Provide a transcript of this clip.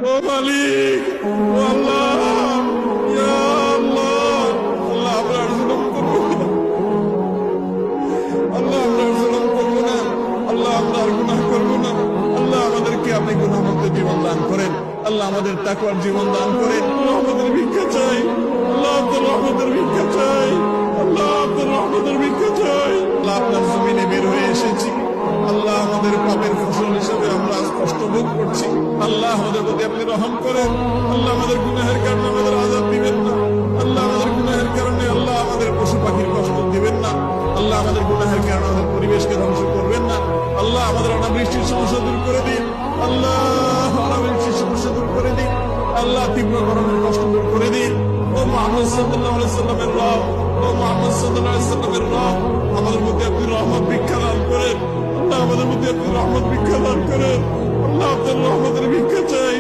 ও মালিক, ও আল্লাহ, ইয়া আল্লাহ, আল্লাহ আমরা আর জুলুম করবো না, আল্লাহ আমরা আর জুলুম করবো না, আল্লাহ আমরা আর গুনাহ করবো না। আল্লাহ আমাদেরকে আপনি গুনাহমুক্ত জীবন দান করেন, আল্লাহ আমাদের তাকওয়ার জীবন দান করেন। আমাদের ভিক্ষা চাই, আল্লাহ আপনার রহমতের ভিক্ষা চাই, আল্লাহ আপনার রহমতের ভিক্ষা চাই। আল্লাহ আপনার জমিনে বের হয়ে এসেছি, আল্লাহ আমাদের পাপের ফসল হিসেবে আমরা আজ কষ্ট ভোগ করছি। আল্লাহ আমাদের প্রতি আপনি রহম করেন, আল্লাহ আমাদের গুনাহের কারণে আমাদের আযাব দিবেন না, আল্লাহ আমাদের গুনাহের কারণে আল্লাহ আমাদের পশু পাখির কষ্ট দিবেন না, আল্লাহ আমাদের গুনাহের কারণে আমাদের পরিবেশকে ধ্বংস করবেন না। আল্লাহ আমাদের অনাবৃষ্টির সমস্যা দূর করে দিন, আল্লাহ অনাবৃষ্টির সমস্যা দূর করে দিন, আল্লাহ তীব্র গরমের কষ্ট দূর করে দিন। ও মুহাম্মদ সাল্লাল্লাহু আলাইহি সাল্লামের রব, ও মুহাম্মদ সাল্লাল্লাহু আলাইহি সাল্লামের রব, আমাদের প্রতি আপনি রহমত ভিক্ষা দান করেন, আল্লাহ আমাদের প্রতি আপনি রহমত ভিক্ষা দান করেন, আল্লাহ আপনার রহমতের ভিক্ষা চাই।